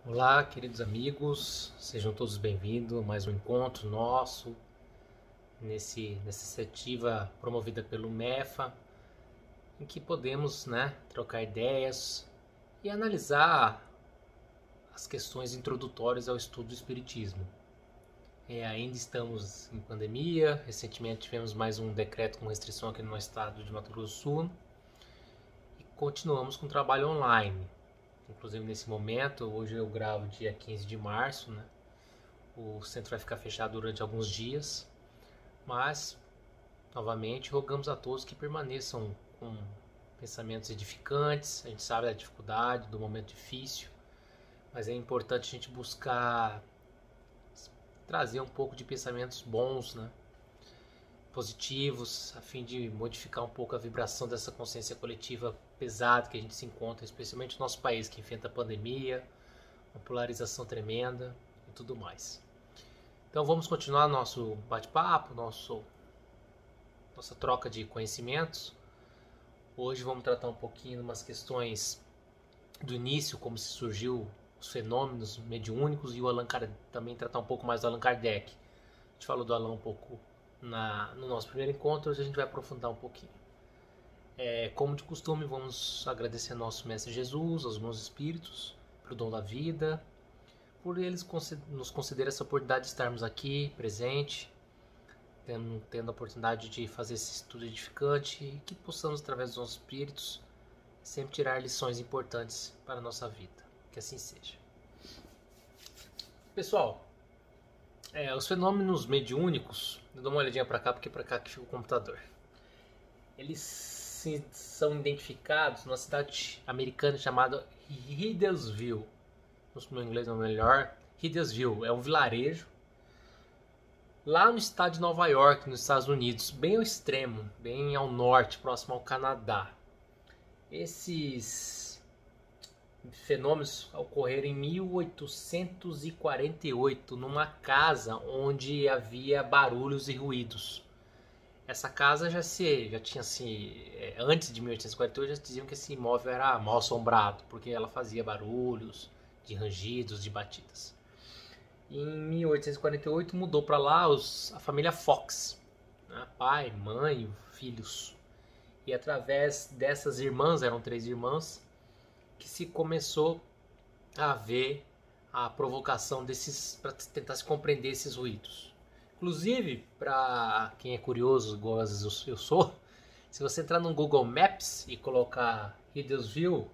Olá, queridos amigos, sejam todos bem-vindos a mais um encontro nosso nessa iniciativa promovida pelo MEFA, em que podemos, trocar ideias e analisar as questões introdutórias ao estudo do Espiritismo. Ainda estamos em pandemia, recentemente tivemos mais um decreto com restrição aqui no nosso estado de Mato Grosso do Sul e continuamos com o trabalho online. Inclusive nesse momento, hoje eu gravo dia 15 de março, O centro vai ficar fechado durante alguns dias, mas novamente rogamos a todos que permaneçam com pensamentos edificantes. A gente sabe da dificuldade, do momento difícil, mas é importante a gente buscar trazer um pouco de pensamentos bons, positivos, a fim de modificar um pouco a vibração dessa consciência coletiva pesada que a gente se encontra, especialmente no nosso país, que enfrenta a pandemia, uma polarização tremenda e tudo mais. Então vamos continuar nosso bate-papo, nossa troca de conhecimentos. Hoje vamos tratar um pouquinho de umas questões do início, como se surgiu os fenômenos mediúnicos, e o Allan Kardec, também tratar um pouco mais do Allan Kardec. A gente falou do Allan um pouco no nosso primeiro encontro, hoje a gente vai aprofundar um pouquinho. Como de costume, vamos agradecer ao nosso Mestre Jesus, aos bons espíritos, pelo dom da vida, por eles nos concederem essa oportunidade de estarmos aqui, presente, tendo a oportunidade de fazer esse estudo edificante, e que possamos, através dos nossos espíritos, sempre tirar lições importantes para a nossa vida. Que assim seja. Pessoal, os fenômenos mediúnicos, eu dou uma olhadinha para cá, porque é para cá que fica o computador. Eles são identificados numa cidade americana chamada Hydesville. No inglês não é melhor. Hydesville é um vilarejo lá no estado de Nova York, nos Estados Unidos, bem ao extremo, bem ao norte, próximo ao Canadá. Esses fenômenos ocorreram em 1848, numa casa onde havia barulhos e ruídos. Essa casa já tinha antes de 1848 já diziam que esse imóvel era mal assombrado, porque ela fazia barulhos de rangidos, de batidas. Em 1848 mudou para lá a família Fox, pai, mãe, filhos. E através dessas irmãs, eram 3 irmãs, que se começou a ver a provocação para tentar se compreender esses ruídos. Inclusive, para quem é curioso, igual às vezes eu sou, se você entrar no Google Maps e colocar Hydesville,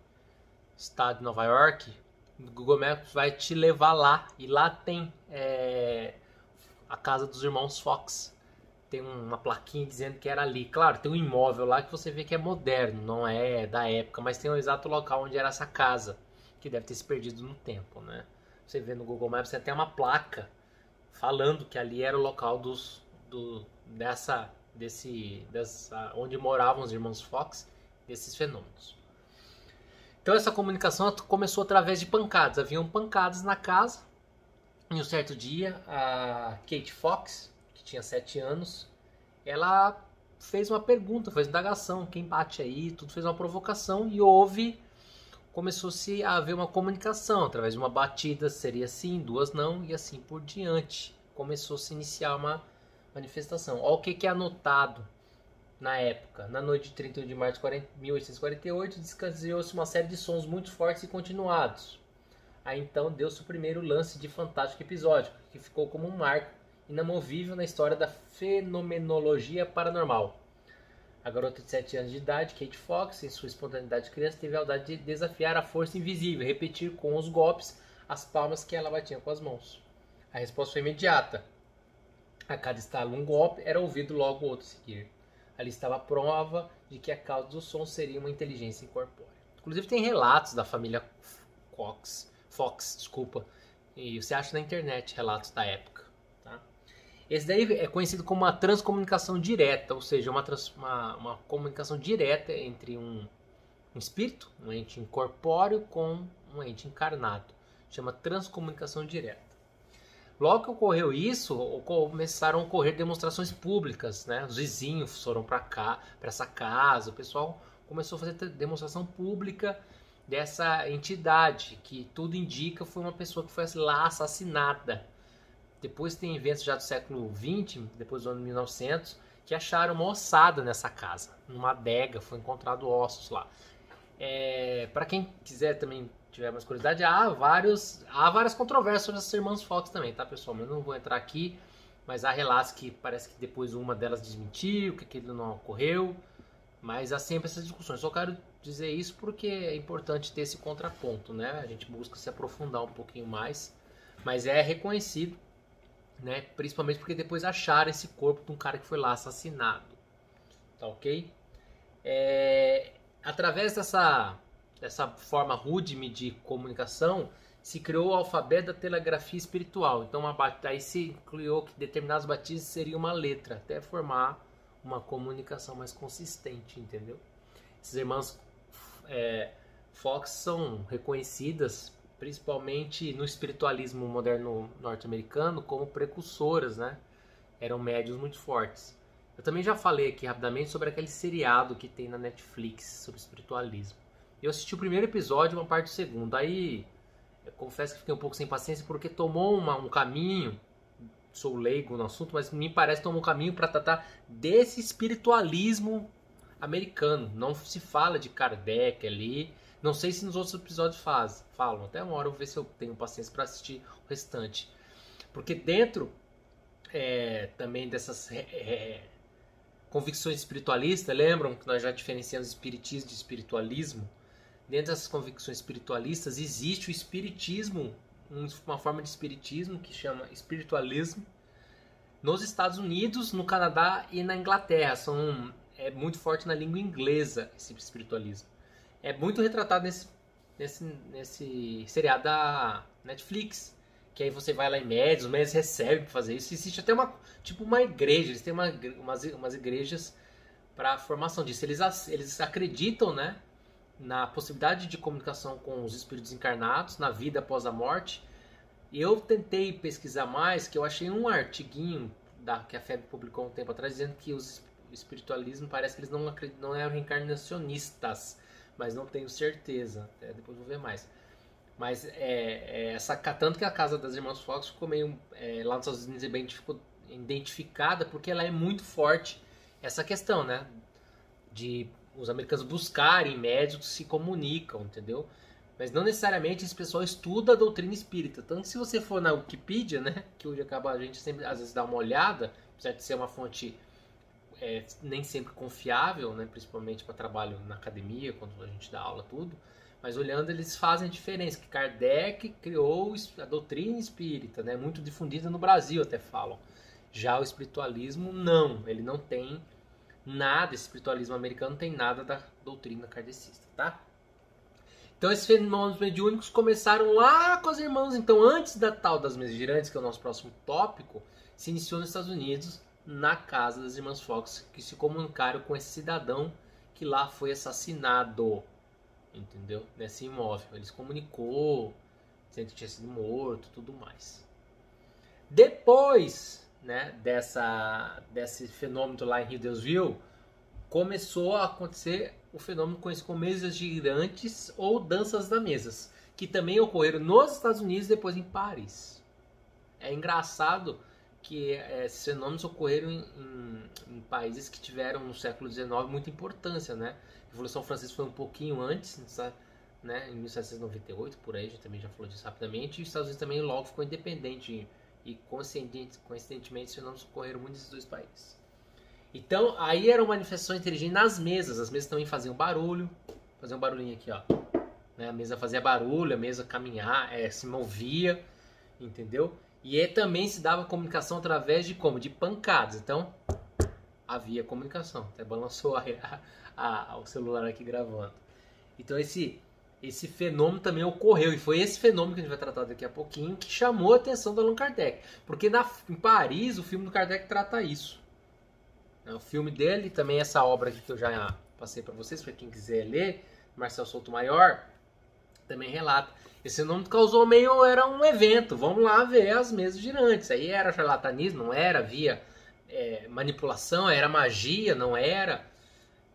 estado de Nova York, o Google Maps vai te levar lá, e lá tem a casa dos irmãos Fox. Tem uma plaquinha dizendo que era ali. Claro, tem um imóvel lá que você vê que é moderno, não é da época, mas tem o exato local onde era essa casa, que deve ter se perdido no tempo, Você vê no Google Maps, tem até uma placa falando que ali era o local onde moravam os irmãos Fox, desses fenômenos. Então essa comunicação começou através de pancadas. Haviam pancadas na casa. Em um certo dia, a Kate Fox, que tinha 7 anos, ela fez uma pergunta, fez uma indagação, quem bate aí, tudo, fez uma provocação, e começou-se a haver uma comunicação, através de uma batida seria sim, 2 não, e assim por diante. Começou-se a iniciar uma manifestação. Olha o que é anotado na época. Na noite de 31 de março de 1848, desencadeou-se uma série de sons muito fortes e continuados. Aí então deu-se o primeiro lance de fantástico episódio, que ficou como um marco inamovível na história da fenomenologia paranormal. A garota de 7 anos de idade, Kate Fox, em sua espontaneidade de criança, teve a audácia de desafiar a força invisível, repetir com os golpes as palmas que ela batia com as mãos. A resposta foi imediata. A cada estalo um golpe, era ouvido logo o outro seguir. Ali estava a prova de que a causa do som seria uma inteligência incorpórea. Inclusive tem relatos da família Fox, e você acha na internet relatos da época. Esse daí é conhecido como uma transcomunicação direta, ou seja, uma comunicação direta entre um espírito, um ente incorpóreo, com um ente encarnado. Chama transcomunicação direta. Logo que ocorreu isso, começaram a ocorrer demonstrações públicas, Os vizinhos foram para essa casa, o pessoal começou a fazer demonstração pública dessa entidade, que tudo indica foi uma pessoa que foi lá assassinada. Depois tem eventos já do século XX, depois do ano 1900, que acharam uma ossada nessa casa, numa adega, foi encontrado ossos lá. Para quem quiser também tiver mais curiosidade, há várias controvérsias sobre essas irmãs Fox também, tá, pessoal? Eu não vou entrar aqui, mas há relatos que parece que depois uma delas desmentiu, que aquilo não ocorreu, mas há sempre essas discussões. Só quero dizer isso porque é importante ter esse contraponto, né? A gente busca se aprofundar um pouquinho mais, mas é reconhecido, né? Principalmente porque depois acharam esse corpo de um cara que foi lá assassinado, tá ok? Através dessa forma rude de comunicação, se criou o alfabeto da telegrafia espiritual. Então, aí se incluiu que determinados batismos seriam uma letra, até formar uma comunicação mais consistente, entendeu? Essas irmãs Fox são reconhecidas, principalmente no espiritualismo moderno norte-americano, como precursoras, né? Eram médiuns muito fortes. Eu também já falei aqui rapidamente sobre aquele seriado que tem na Netflix sobre espiritualismo. Eu assisti o primeiro episódio e uma parte do segundo. Aí, eu confesso que fiquei um pouco sem paciência porque tomou um caminho, sou leigo no assunto, mas me parece que tomou um caminho para tratar desse espiritualismo americano. Não se fala de Kardec ali. Não sei se nos outros episódios falam. Até uma hora eu vou ver se eu tenho paciência para assistir o restante. Porque dentro também dessas convicções espiritualistas, lembram que nós já diferenciamos espiritismo de espiritualismo? Dentro dessas convicções espiritualistas existe o espiritismo, uma forma de espiritismo que chama espiritualismo, nos Estados Unidos, no Canadá e na Inglaterra. É muito forte na língua inglesa esse espiritualismo. É muito retratado nesse seriado da Netflix, que aí você vai lá em médios, os médios recebem para fazer isso. Existe até uma igreja, eles têm umas igrejas para a formação disso. Eles acreditam, né, na possibilidade de comunicação com os espíritos encarnados, na vida após a morte. E eu tentei pesquisar mais, que eu achei um artiguinho que a FEB publicou um tempo atrás, dizendo que o espiritualismo parece que eles não eram reencarnacionistas, mas não tenho certeza. Depois vou ver mais. Mas tanto que a casa das irmãs Fox ficou meio lá nos Estados Unidos bem identificada, porque ela é muito forte essa questão, né, de os americanos buscarem médios que se comunicam, entendeu? Mas não necessariamente esse pessoal estuda a doutrina espírita. Tanto que se você for na Wikipedia, né, que hoje a gente sempre às vezes dá uma olhada, apesar de ser uma fonte nem sempre confiável, né, principalmente para trabalho na academia, quando a gente dá aula, tudo. Mas olhando, eles fazem a diferença, que Kardec criou a doutrina espírita, né, muito difundida no Brasil, até falam. Já o espiritualismo, não. Ele não tem nada, esse espiritualismo americano não tem nada da doutrina kardecista, tá? Então esses fenômenos mediúnicos começaram lá com as irmãs. Então antes da tal das mesas girantes, que é o nosso próximo tópico, se iniciou nos Estados Unidos, na casa das irmãs Fox, que se comunicaram com esse cidadão que lá foi assassinado, entendeu? Nesse imóvel. Eles comunicou, dizendo que tinha sido morto, tudo mais. Depois, né, desse fenômeno lá em Hildesville, começou a acontecer o fenômeno conhecido como mesas girantes ou danças das mesas, que também ocorreram nos Estados Unidos e depois em Paris. É engraçado que esses fenômenos ocorreram em países que tiveram no século XIX muita importância, né? A Revolução Francesa foi um pouquinho antes, né? Em 1798, por aí, a gente também já falou disso rapidamente, e os Estados Unidos também logo ficou independente, e coincidentemente esses fenômenos ocorreram muito nesses dois países. Então, aí eram manifestações inteligentes nas mesas. As mesas também faziam barulho. Faziam um barulhinho aqui, ó. Né? A mesa fazia barulho, a mesa se movia, entendeu? E também se dava comunicação através de como? De pancadas. Então, havia comunicação. Até balançou o celular aqui gravando. Então, esse fenômeno também ocorreu. E foi esse fenômeno que a gente vai tratar daqui a pouquinho que chamou a atenção do Allan Kardec. Porque em Paris, o filme do Kardec trata isso. O filme dele, também essa obra aqui que eu já passei para vocês, para quem quiser ler, Marcel Sotomayor, também relata. Esse fenômeno causou era um evento, vamos lá ver as mesas girantes. Aí era charlatanismo, não era, havia manipulação, era magia, não era.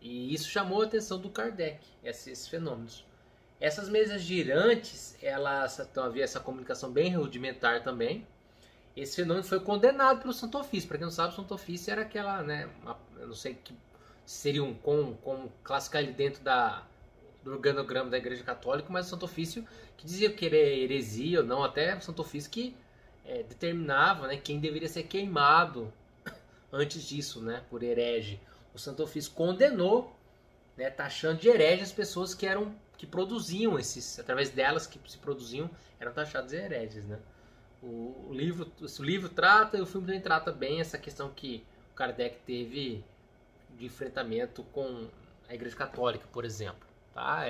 E isso chamou a atenção do Kardec, esses fenômenos. Essas mesas girantes, elas então, havia essa comunicação bem rudimentar também. Esse fenômeno foi condenado pelo Santo Ofício. Para quem não sabe, o Santo Ofício era aquela, né, eu não sei que seria como classificar ele dentro do organograma da Igreja Católica, mas o Santo Ofício que dizia que era heresia ou não, até o Santo Ofício que determinava, né, quem deveria ser queimado antes disso, né, por herege. O Santo Ofício condenou, né, taxando de herege as pessoas que produziam através delas que se produziam, eram taxados de hereges, né? O livro trata e o filme também trata bem essa questão que o Kardec teve de enfrentamento com a Igreja Católica, por exemplo. Tá?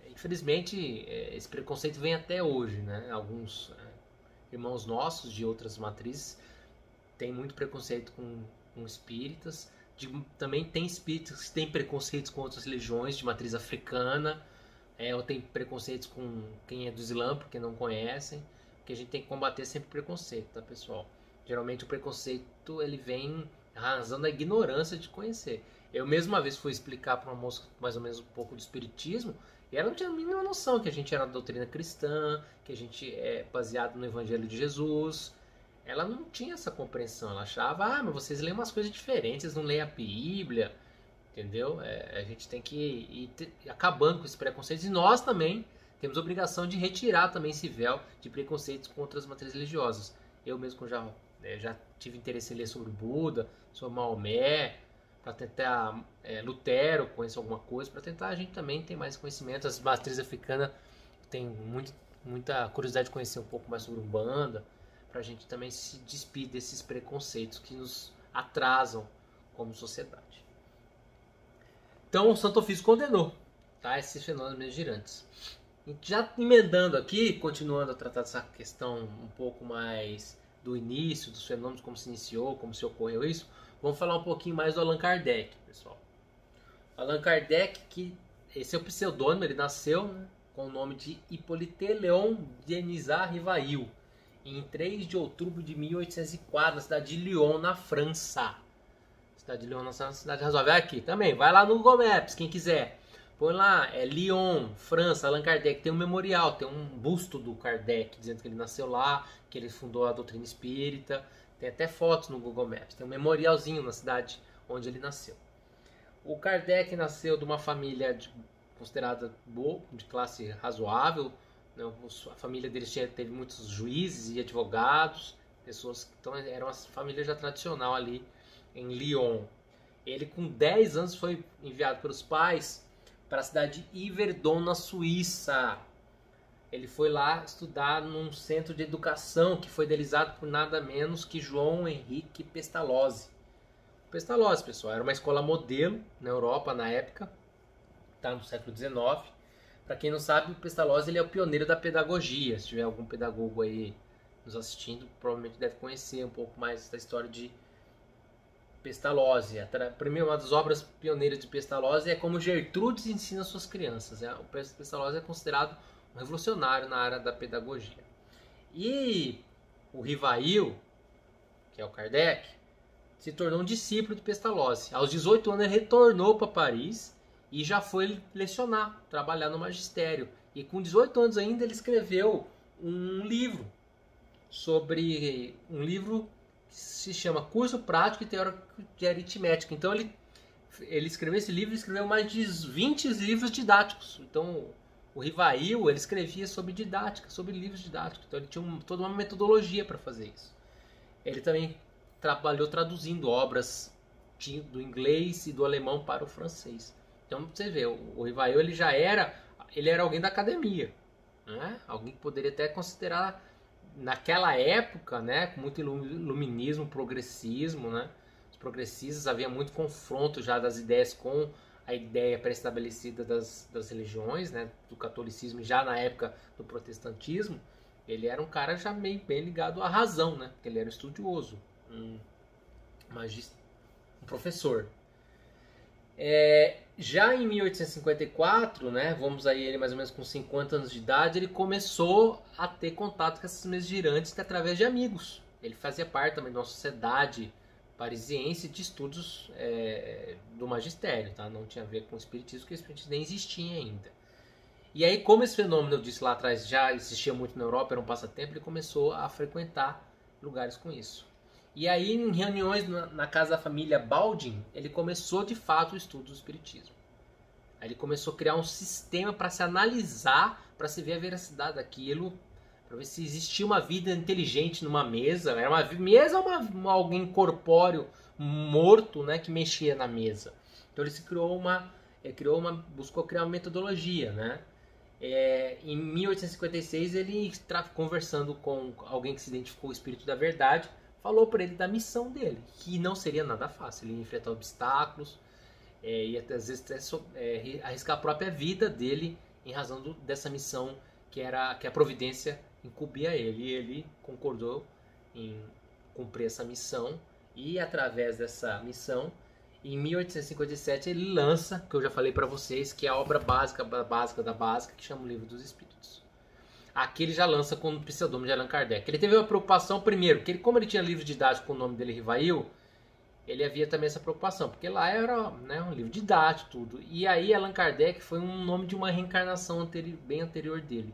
Infelizmente, esse preconceito vem até hoje, né? Alguns irmãos nossos de outras matrizes têm muito preconceito com espíritas. Também tem espíritas que têm preconceitos com outras religiões de matriz africana, ou tem preconceitos com quem é do Islã, porque não conhecem. Que a gente tem que combater sempre o preconceito, tá, pessoal? Geralmente o preconceito ele vem razão da ignorância de conhecer. Eu mesmo uma vez fui explicar para uma moça mais ou menos um pouco de espiritismo e ela não tinha a mínima noção que a gente era da doutrina cristã, que a gente é baseado no Evangelho de Jesus. Ela não tinha essa compreensão. Ela achava, mas vocês leem umas coisas diferentes, vocês não leem a Bíblia, entendeu? A gente tem que ir acabando com esses preconceitos e nós também temos a obrigação de retirar também esse véu de preconceitos contra as matrizes religiosas. Eu mesmo já tive interesse em ler sobre Buda, sobre Maomé, para tentar Lutero, conhecer alguma coisa, para tentar a gente também ter mais conhecimento. As matrizes africanas têm muita curiosidade de conhecer um pouco mais sobre Umbanda, para a gente também se despir desses preconceitos que nos atrasam como sociedade. Então o Santo Ofício condenou, tá, esses fenômenos girantes. Já emendando aqui, continuando a tratar dessa questão um pouco mais do início, dos fenômenos, como se iniciou, como se ocorreu isso, vamos falar um pouquinho mais do Allan Kardec, pessoal. Allan Kardec, que esse é o pseudônimo, ele nasceu, né, com o nome de Hippolyte Léon Denisard Rivail, em 3 de outubro de 1804, na cidade de Lyon, na França. Cidade de Lyon, na cidade razoável. Aqui também, vai lá no Google Maps, quem quiser. Põe lá, Lyon, França, Allan Kardec, tem um memorial, tem um busto do Kardec, dizendo que ele nasceu lá, que ele fundou a doutrina espírita, tem até fotos no Google Maps, tem um memorialzinho na cidade onde ele nasceu. O Kardec nasceu de uma família considerada boa, de classe razoável, né? A família dele teve muitos juízes e advogados, pessoas, então era uma família já tradicional ali em Lyon. Ele com 10 anos foi enviado pelos pais para a cidade de Yverdon, na Suíça. Ele foi lá estudar num centro de educação que foi idealizado por nada menos que João Henrique Pestalozzi. Pestalozzi, pessoal, era uma escola modelo na Europa na época, tá, no século XIX. Para quem não sabe, o Pestalozzi ele é o pioneiro da pedagogia. Se tiver algum pedagogo aí nos assistindo, provavelmente deve conhecer um pouco mais da história de Pestalozzi. Uma das obras pioneiras de Pestalozzi é Como Gertrudes ensina suas crianças. O Pestalozzi é considerado um revolucionário na área da pedagogia. E o Rivail, que é o Kardec, se tornou um discípulo de Pestalozzi. Aos 18 anos ele retornou para Paris e já foi lecionar, trabalhar no magistério. E com 18 anos ainda ele escreveu um livro que se chama Curso Prático e Teórico de Aritmética. Então ele escreveu esse livro, escreveu mais de 20 livros didáticos. Então o Rivail, ele escrevia sobre didática, sobre livros didáticos. Então ele tinha toda uma metodologia para fazer isso. Ele também trabalhou traduzindo obras do inglês e do alemão para o francês. Então você vê, o Rivail ele era alguém da academia, né? Alguém que poderia até considerar naquela época, né, com muito iluminismo, progressismo, né? Os progressistas havia muito confronto já das ideias com a ideia pré-estabelecida das religiões, né, do catolicismo, já na época do protestantismo. Ele era um cara já meio bem ligado à razão, né? Porque ele era um estudioso, um professor. Já em 1854, né, vamos aí ele mais ou menos com 50 anos de idade, ele começou a ter contato com essas mesas girantes através de amigos. Ele fazia parte também de uma sociedade parisiense de estudos do magistério, tá? Não tinha a ver com o espiritismo, porque o espiritismo nem existia ainda. E aí, como esse fenômeno, eu disse lá atrás, já existia muito na Europa, era um passatempo, ele começou a frequentar lugares com isso. E aí, em reuniões na casa da família Baldwin, ele começou de fato o estudo do espiritismo. Aí ele começou a criar um sistema para se analisar, para se ver a veracidade daquilo, para ver se existia uma vida inteligente numa mesa. Era uma mesa ou alguém corpóreo morto, né, que mexia na mesa. Então ele buscou criar uma metodologia, né? Em 1856 ele, conversando com alguém que se identificou o espírito da verdade, falou para ele da missão dele, que não seria nada fácil. Ele ia enfrentar obstáculos e às vezes até arriscar a própria vida dele em razão dessa missão que a providência incumbia ele. E ele concordou em cumprir essa missão, e através dessa missão, em 1857 ele lança, que eu já falei para vocês, que é a obra básica da básica, que chama o Livro dos Espíritos. Aqui ele já lança com o pseudônimo de Allan Kardec. Ele teve uma preocupação, primeiro, que como ele tinha livro didático com o nome dele, Rivail, ele havia também essa preocupação, porque lá era, né, um livro didático, tudo. E aí Allan Kardec foi um nome de uma reencarnação bem anterior dele.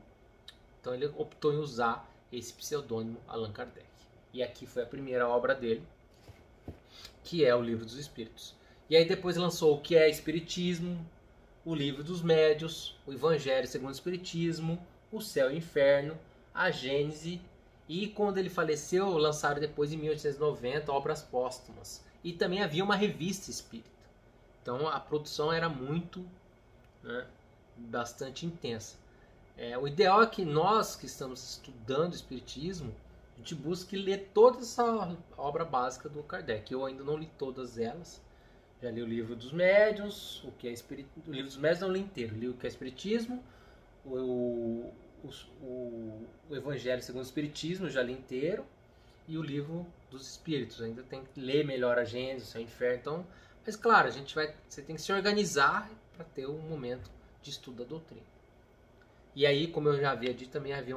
Então ele optou em usar esse pseudônimo Allan Kardec. E aqui foi a primeira obra dele, que é o Livro dos Espíritos. E aí depois lançou o que é Espiritismo, o Livro dos Médios, o Evangelho segundo o Espiritismo, o Céu e o Inferno, a Gênese, e quando ele faleceu, lançaram depois em 1890 obras póstumas. E também havia uma revista espírita. Então a produção era muito, né, bastante intensa. O ideal é que nós que estamos estudando Espiritismo, a gente busque ler toda essa obra básica do Kardec. Eu ainda não li todas elas. Já li o Livro dos Médiuns, o Livro dos Médiuns não li inteiro. Li o que é Espiritismo, o Evangelho segundo o Espiritismo, já li inteiro, e o Livro dos Espíritos. Ainda tem que ler melhor a Gênesis, o Céu e o Inferno. Então, mas claro, você tem que se organizar para ter um momento de estudo da doutrina. E aí, como eu já havia dito, também havia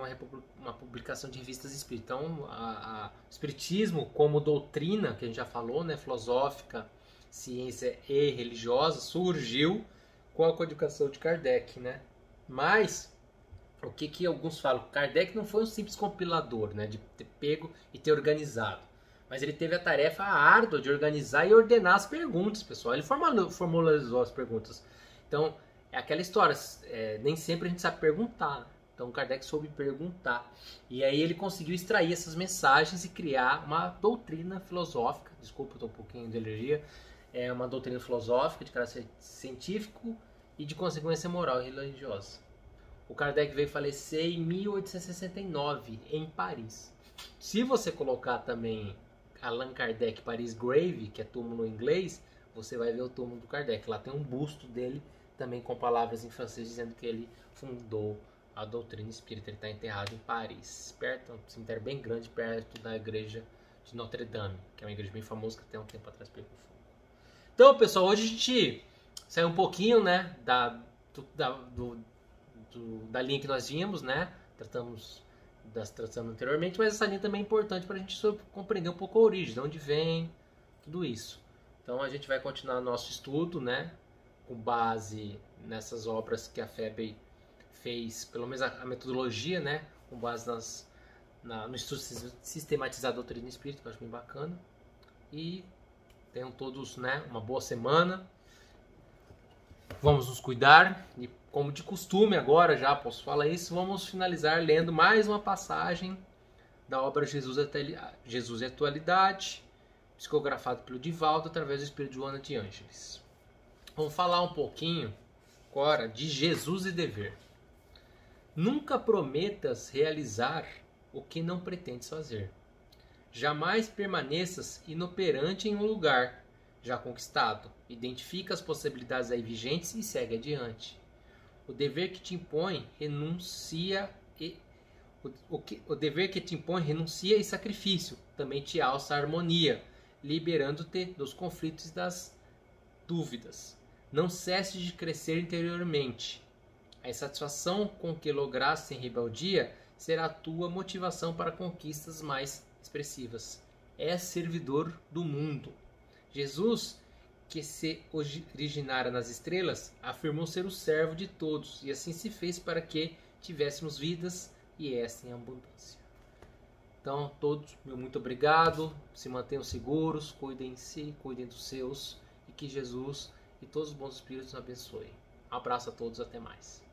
uma publicação de revistas espíritas. Então, o espiritismo como doutrina, que a gente já falou, né, filosófica, ciência e religiosa, surgiu com a codificação de Kardec, né? Mas o que alguns falam? Kardec não foi um simples compilador, né, de ter pego e ter organizado. Mas ele teve a tarefa árdua de organizar e ordenar as perguntas, pessoal. Ele formalizou as perguntas. Então, é aquela história, nem sempre a gente sabe perguntar. Então Kardec soube perguntar. E aí ele conseguiu extrair essas mensagens e criar uma doutrina filosófica. Desculpa, eu estou um pouquinho de alergia. É uma doutrina filosófica de caráter científico e de consequência moral e religiosa. O Kardec veio falecer em 1869, em Paris. Se você colocar também Allan Kardec Paris Grave, que é túmulo em inglês, você vai ver o túmulo do Kardec. Lá tem um busto dele, também com palavras em francês, dizendo que ele fundou a doutrina espírita. Ele está enterrado em Paris, perto, um cemitério bem grande, perto da igreja de Notre Dame, que é uma igreja bem famosa que até um tempo atrás pegou fogo. Então, pessoal, hoje a gente saiu um pouquinho, né, da linha que nós vimos, né, tratando anteriormente, mas essa linha também é importante para a gente compreender um pouco a origem, de onde vem tudo isso. Então a gente vai continuar nosso estudo, né, com base nessas obras que a FEB fez, pelo menos a metodologia, né, com base no estudo sistematizado da doutrina espírita, que eu acho bem bacana. E tenham todos, né, uma boa semana. Vamos nos cuidar e, como de costume agora, já posso falar isso, vamos finalizar lendo mais uma passagem da obra Jesus e Atualidade, psicografado pelo Divaldo através do Espírito de Joana de Ângeles. Vamos falar um pouquinho agora de Jesus e dever. Nunca prometas realizar o que não pretendes fazer. Jamais permaneças inoperante em um lugar já conquistado. Identifica as possibilidades aí vigentes e segue adiante. O dever que te impõe renuncia e sacrifício. Também te alça a harmonia, liberando-te dos conflitos e das dúvidas. Não cesse de crescer interiormente. A insatisfação com o que lograste em rebeldia será a tua motivação para conquistas mais expressivas. És servidor do mundo. Jesus que se originara nas estrelas, afirmou ser o servo de todos, e assim se fez para que tivéssemos vidas e esta em abundância. Então, todos, meu muito obrigado, se mantenham seguros, cuidem de si, cuidem dos seus, e que Jesus e todos os bons espíritos nos abençoem. Um abraço a todos, até mais.